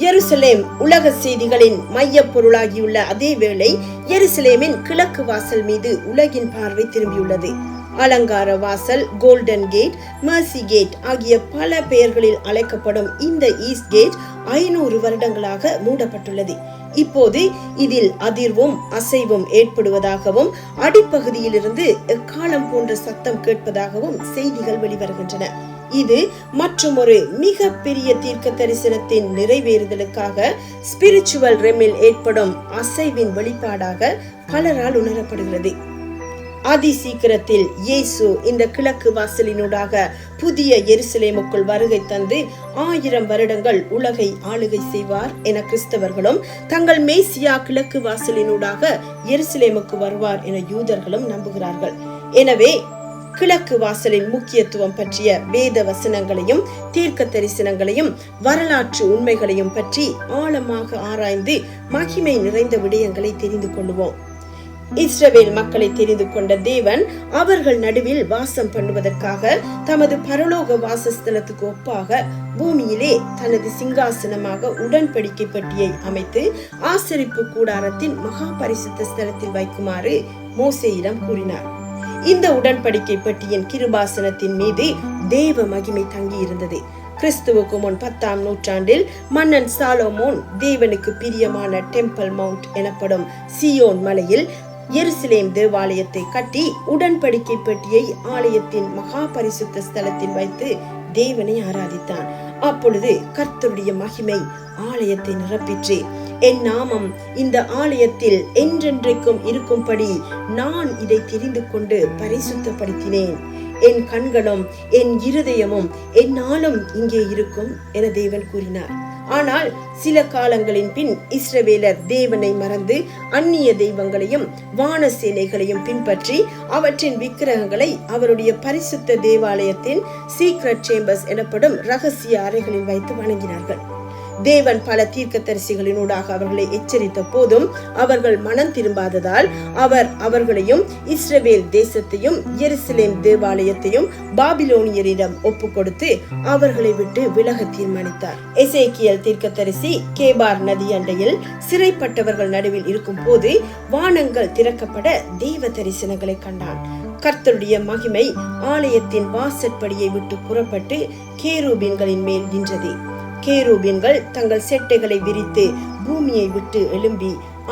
எருசலேம் உலக செய்திகளின் மைய பொருளாகியுள்ள அதே வேளை எருசலேமின் கிழக்கு வாசல் மீது உலகின் பார்வை திரும்பியுள்ளது. அலங்கார வாசல், கோல்டன் கேட், மர்சி கேட் ஆகிய பல பெயர்களில் அழைக்கப்படும் இந்த ஈஸ்ட் கேட் 500 வருடங்களாக மூடப்பட்டுள்ளது. இப்போது இதில் அதிர்வும் அசைவும் ஏற்படுவதாகவும் அடிப்பகுதியில் இருந்து எக்காலம் போன்ற சத்தம் கேட்பதாகவும் செய்திகள் வெளிவருகின்றன. இது மற்றொரு மிக பெரிய தீர்க்க தரிசனத்தின் நிறைவேறுதலுக்காக ஸ்பிரிச்சுவல் ரெமில் ஏற்படும் அசைவின் வெளிப்பாடாக பலரால் உணரப்படுகிறது. அதி சீக்கிரத்தில் இயேசு இந்த கிழக்கு வாசலினூடாக புதிய எருசலேமுக்குள் வருகை தந்து 1000 வருடங்கள் உலகை ஆளுகை செய்வார் என கிறிஸ்தவர்களும், தங்கள் மேசியா கிழக்கு வாசலினூடாக எருசலேமுக்கு வருவார் என யூதர்களும் நம்புகிறார்கள். எனவே கிழக்கு வாசலின் முக்கியத்துவம் பற்றிய வேத வசனங்களையும் தீர்க்க தரிசனங்களையும் வரலாற்று உண்மைகளையும் பற்றி ஆழமாக ஆராய்ந்து மகிமை நிறைந்த விடயங்களை தெரிந்து கொள்வோம். இஸ்ரவேல் மக்களை தெரிந்து கொண்ட தேவன் அவர்கள் நடுவில் வாசம் பண்ணுவதற்காக தமது பரலோக வாசஸ்தலத்துக்கு ஒப்பாக பூமியிலே தனது சிங்காசனமாக உடன்படிக்கை பெட்டியை அமைத்து ஆசரிப்பு கூடாரத்தின் மகா பரிசுத்த ஸ்தலத்தில் வைக்குமாறு மோசேயிடம் கூறினார். இந்த உடன்படிக்கை பெட்டியின் கிருபாசனத்தின் மீது தேவ மகிமை தங்கி இருந்தது. கிறிஸ்துவுக்கு முன் 10ஆம் நூற்றாண்டில் மன்னன் சாலோமோன் தேவனுக்கு பிரியமான டெம்பிள் மவுண்ட் எனப்படும் சியோன் மலையில் எருசலேம் தேவாலயத்தை கட்டி உடன்படிக்கை பெட்டியை ஆலயத்தின் மகா பரிசுத்த ஸ்தலத்தில் வைத்து தேவனை ஆராதித்தான். அப்பொழுது கர்த்தருடைய மகிமை ஆலயத்தை நிரப்பிற்று. என் நாமம் இந்த ஆலயத்தில் என்றென்றைக்கும் இருக்கும்படி நான் இதை தெரிந்து கொண்டு பரிசுத்தப்படுத்தினேன். என் கண்களும் என் இருதயமும் என்னாலும் இங்கே இருக்கும் என தேவன் கூறினார். ஆனால் சில காலங்களின் பின் இஸ்ரவேலர் தேவனை மறந்து அந்நிய தெய்வங்களையும் வான சேனைகளையும் பின்பற்றி அவற்றின் விக்கிரகங்களை அவருடைய பரிசுத்த தேவாலயத்தின் சீக்ரெட் சேம்பர்ஸ் எனப்படும் ரகசிய அறைகளில் வைத்து வணங்கினார்கள். தேவன் பல தீர்க்கதரிசிகளினூடாக அவர்களை எச்சரித்த போதும் அவர்கள் மனம் திரும்பாததால் அவர் அவர்களையும் இஸ்ரவேல் தேசத்தையும் எருசலேம் தேவாலயத்தையும் பாபிலோனியரிடம் ஒப்பு கொடுத்து அவர்களை விட்டு விலக தீர்மானித்தார். எசேக்கியேல் தீர்க்கதரிசி கேபார் நதி அண்டையில் சிறைப்பட்டவர்கள் நடுவில் இருக்கும் போது வானங்கள் திறக்கப்பட தெய்வ தரிசனங்களை கண்டான். கர்த்தருடைய மகிமை ஆலயத்தின் வாசற்படியை விட்டு புறப்பட்டு கேருபீன்களின் மேல் நின்றது. கேருபீன்கள் தங்கள் செட்டைகளை விரித்து பூமியை விட்டு எழும்பி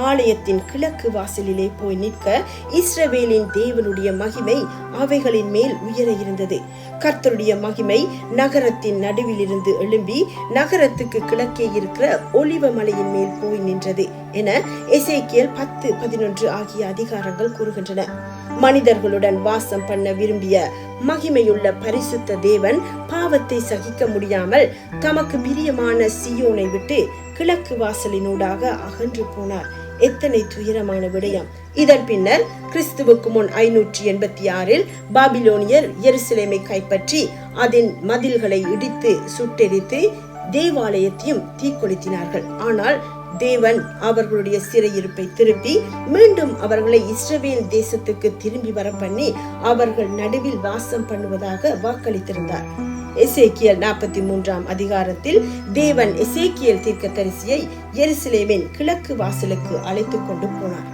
ஆலயத்தின் கிழக்கு வாசலிலே போய் நிற்க இஸ்ரவேலின் தேவனுடைய மகிமை அவைகளின் மேல் உயர இருந்தது. கர்த்தருடைய மகிமை நகரத்தின் நடுவில் இருந்து எழும்பி நகரத்துக்கு கிழக்கே இருக்கிற ஒலிவ மலையின் மேல் போய் நின்றது என எசேக்கியேல் 10-11 ஆகிய அதிகாரங்கள் கூறுகின்றன. மனிதர்களுடன் வாசம் பண்ண விரும்பிய மகிமையுள்ள பரிசுத்த தேவன் பாவத்தை சகிக்க முடியாமல் தமக்கு பிரியமான சியோனை விட்டு கிழக்கு வாசலினூடாக அகன்று போனார். எத்தனை துயரமான விடயம்! இதன் பின்னர் கிறிஸ்துவுக்கு முன் 586 பாபிலோனியர் எருசலேமை கைப்பற்றி அதன் மதில்களை இடித்து சுட்டெரித்து தேவாலயத்தையும் தீக்கொளுத்தினார்கள். ஆனால் தேவன் அவர்களுடைய சிறையிருப்பை திருப்பி மீண்டும் அவர்களை இஸ்ரவேல் தேசத்துக்கு திரும்பி வர பண்ணி அவர்கள் நடுவில் வாசம் பண்ணுவதாக வாக்களித்திருந்தார். எசேக்கியேல் 43ஆம் அதிகாரத்தில் தேவன் எசேக்கியேல் தீர்க்கதரிசியை எருசலேமின் கிழக்கு வாசலுக்கு அழைத்துக் கொண்டு போனார்.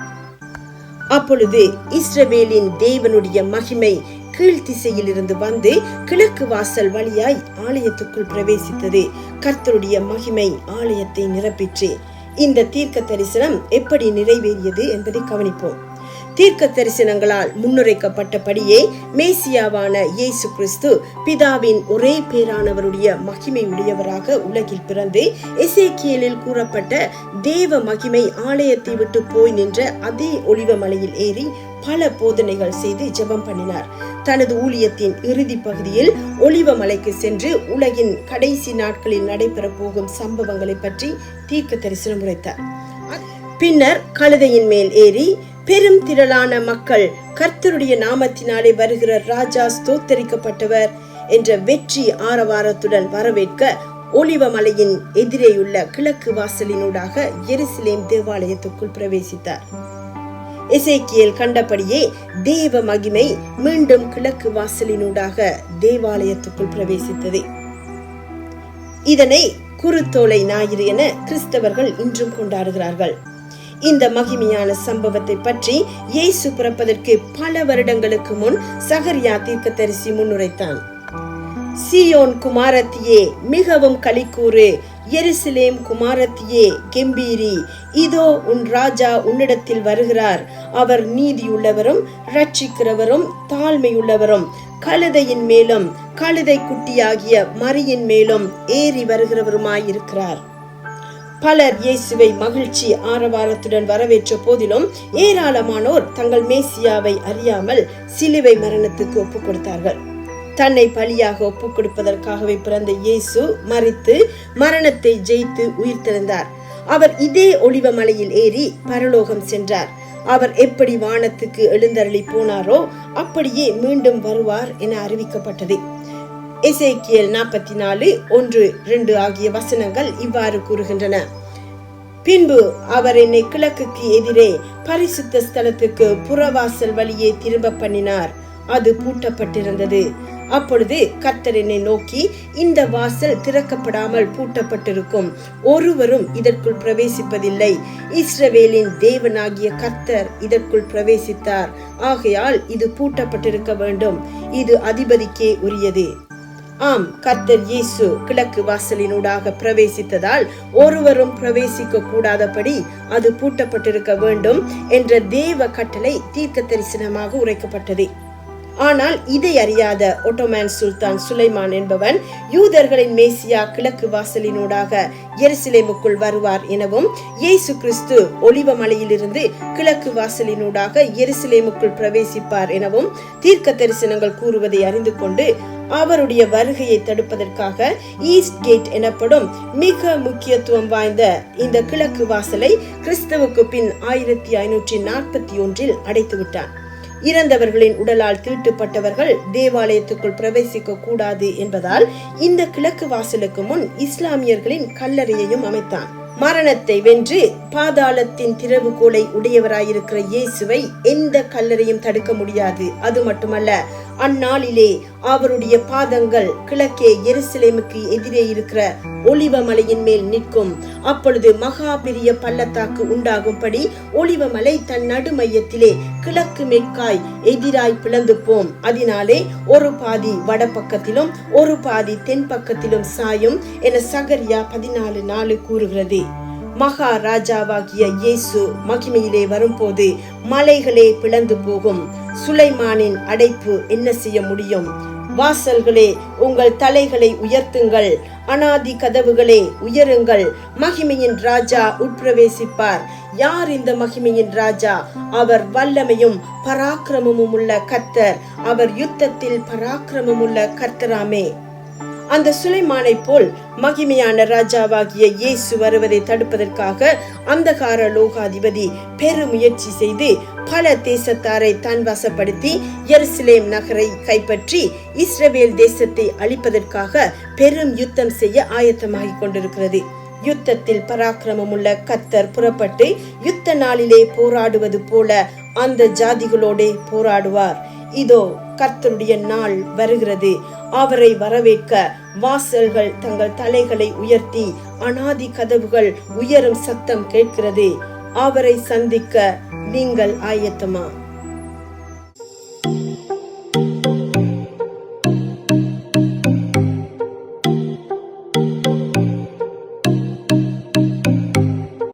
அப்பொழுது இஸ்ரவேலின் தேவனுடைய மகிமை கீழ் திசையில் இருந்து வந்து கிழக்கு வாசல் வழியாய் ஆலயத்துக்குள் பிரவேசித்தது. கர்த்தருடைய மகிமை ஆலயத்தை நிரப்பிற்று. இந்த தீர்க்க தரிசனம் எப்படி நிறைவேறியது என்பதை கவனிப்போம். தீர்க்க தரிசனங்களால் முன்னுரைக்கப்பட்டபடியே மேசியாவான இயேசு கிறிஸ்து பிதாவின் ஒரே பேரானவருடைய மகிமை உடையவராக உலகில் பிறந்து எசேக்கியேலில் கூறப்பட்ட தேவ மகிமை ஆலயத்தை விட்டு போய் நின்ற அதே ஒலிவ மலையில் ஏறி பல போதனைகள் செய்து ஜெபம் பண்ணினார். தனது ஊழியத்தின் இறுதி பகுதியில் ஒலிவ மலைக்கு சென்று உலகின் கடைசி நாட்களில் நடைபெற போகும் சம்பவங்களை பற்றி தீர்க்க தரிசனம் உரைத்தார். பின்னர் கழுதையின் மேல் ஏறி பெரும் திரளான மக்கள் கர்த்தருடைய நாமத்தினாலே வருகிற ராஜா ஸ்தோத்தரிக்கப்பட்டவர் என்ற வெற்றி ஆரவாரத்துடன் வரவேற்க ஒலிவ மலையின் எதிரேயுள்ள கிழக்கு வாசலினூடாக எருசலேம் தேவாலயத்துக்குள் பிரவேசித்தார். எசேக்கியேல் கண்டபடியே தேவ மகிமை மீண்டும் கிழக்கு வாசலினூடாக தேவாலயத்துக்குள் பிரவேசித்தது. இதனை குருத்தோலை ஞாயிறு என கிறிஸ்தவர்கள் இன்றும் கொண்டாடுகிறார்கள். இந்த மகிமையான சம்பவத்தை பற்றி இயேசு பிறப்பதற்கு பல வருடங்களுக்கு முன் சகரியா தீர்க்கதரிசி முன்னுரைத்தான். சீயோன் குமாரத்தியே மிகவும் களிக்கூறு, எருசலேம் குமாரத்தியே கெம்பீரி, இதோ உன் ராஜா உன்னிடத்தில் வருகிறார், அவர் நீதியுள்ளவரும் இரட்சிக்கிறவரும் தாழ்மையுள்ளவரும், கழுதையின் மேலும் கழுதை குட்டியாகிய மரியின் மேலும் ஏறி வருகிறவருமாயிருக்கிறார். பலர் இயேசுவை மகிழ்ச்சி ஆரவாரத்துடன் வரவேற்ற போதிலும் ஏராளமானோர் தங்கள் மேசியாவை அறியாமல் சிலுவை மரணத்துக்கு ஒப்புக் கொடுத்தார்கள். தன்னை பலியாக ஒப்புக் கொடுப்பதற்காகவே பிறந்த இயேசு மரித்து மரணத்தை ஜெயித்து உயிர்த்தெழுந்தார். அவர் இதே ஒலிவ மலையில் ஏறி பரலோகம் சென்றார். அவர் எப்படி வானத்துக்கு எழுந்தருளி போனாரோ அப்படியே மீண்டும் வருவார் என அறிவிக்கப்பட்டது. எசேக்கியேல் 44:1-2 ஆகிய வசனங்கள் இவ்வாறு கூறுகின்றன. பின்பு அவர் என்னை கிழக்குக்கு எதிரே பரிசுத்த ஸ்தலத்துக்கு புறவாசல் வழியே திரும்ப பண்ணினார். அது பூட்டப்பட்டிருந்தது. அப்பொழுது கர்த்தர் என்னை நோக்கி, இந்த வாசல் திறக்கப்படாமல் பூட்டப்பட்டிருக்கும், ஒருவரும் இதற்குள் பிரவேசிப்பதில்லை. இஸ்ரவேலின் தேவனாகிய கர்த்தர் இதற்குள் பிரவேசித்தார். ஆகையால் இது பூட்டப்பட்டிருக்க வேண்டும். இது அதிபதிக்கே உரியது. ஆம், கர்த்தர் இயேசு கிழக்கு வாசலினூடாக பிரவேசித்ததால் ஒருவரும் பிரவேசிக்க கூடாதபடி அது பூட்டப்பட்டிருக்க வேண்டும் என்ற தேவ கட்டளை தீர்க்க தரிசனமாக உரைக்கப்பட்டது. ஆனால் இதை அறியாத ஒட்டோமன் சுல்தான் சுலைமான் என்பவன் யூதர்களின் மேசியா கிழக்கு வாசலினூடாக எருசலேமுக்குள் வருவார் எனவும், இயேசு கிறிஸ்து ஒலிவ மலையிலிருந்து கிழக்கு வாசலினூடாக எருசலேமுக்குள் பிரவேசிப்பார் எனவும் தீர்க்க தரிசனங்கள் கூறுவதை அறிந்து கொண்டு அவருடைய வருகையை தடுப்பதற்காக ஈஸ்ட் கேட் எனப்படும் மிக முக்கியத்துவம் வாய்ந்த இந்த கிழக்கு வாசலை கிறிஸ்துவுக்கு பின் 1541 அடைத்து விட்டான். இறந்தவர்களின் உடலால் தீட்டுப்பட்டவர்கள் தேவாலயத்துக்குள் பிரவேசிக்க கூடாது என்பதால் இந்த கிழக்கு வாசலுக்கு முன் இஸ்லாமியர்களின் கல்லறையையும் அமைத்தான். மரணத்தை வென்று பாதாளத்தின் திறவுகோலை உடையவராயிருக்கிற இயேசுவை எந்த கல்லறையும் தடுக்க முடியாது. அது மட்டுமல்ல, அந்நாளிலே அவருடைய பாதங்கள் கிழக்கே எருசலேமுக்கு எதிரே இருக்கிற ஒலிவ மலையின் மேல் நிற்கும். அப்பொழுது மகா பெரிய பள்ளத்தாக்கு உண்டாகும்படி ஒலிவ மலை தன் நடுமையத்திலே கிழக்கு மேற்காய் எதிராய் பிளந்து போம். அதனாலே ஒரு பாதி வடபக்கத்திலும் ஒரு பாதி தென் பக்கத்திலும் சாயும் என சகரியா 14:4 கூறுகிறது. மகா ராஜாவாகிய இயேசு மகிமையிலே வரும்போது மலைகளே பிளந்து போகும். சுலைமானின் அடைப்பு என்ன செய்ய முடியும்? வாசல்களே உங்கள் தலைகளை உயர்த்துங்கள், அனாதி கதவுகளே உயருங்கள், மகிமையின் ராஜா உட்பிரவேசிப்பார். யார் இந்த மகிமையின் ராஜா? அவர் வல்லமையும் பராக்கிரமமும் உள்ள கர்த்தர். அவர் யுத்தத்தில் பராக்கிரமம் உள்ள கர்த்தராமே. அந்த சுலைமானை போல் மகிமையான ராஜாவாகிய இயேசு வருவதை தடுப்பதற்காக அந்தகார லோகாதிபதி பெருமுயற்சி செய்து பல தேசத்தாரை தன் வசப்படுத்தி எருசலேம் நகரை கைப்பற்றி இஸ்ரவேல் தேசத்தை அழிப்பதற்காக பெரும் யுத்தம் செய்ய ஆயத்தமாகிக் கொண்டிருக்கிறது. யுத்தத்தில் பராக்கிரமம் உள்ள கர்த்தர் புறப்பட்டு யுத்த நாளிலே போராடுவது போல அந்த ஜாதிகளோடே போராடுவார். இதோ கர்த்தருடைய நாள் வருகிறது. அவரை வரவேற்க வாசல்கள் தங்கள் தலைகளை உயர்த்தி அனாதி கதவுகள் உயரும் சத்தம் கேட்கிறது. அவரை சந்திக்க நீங்கள் ஆயத்தமா?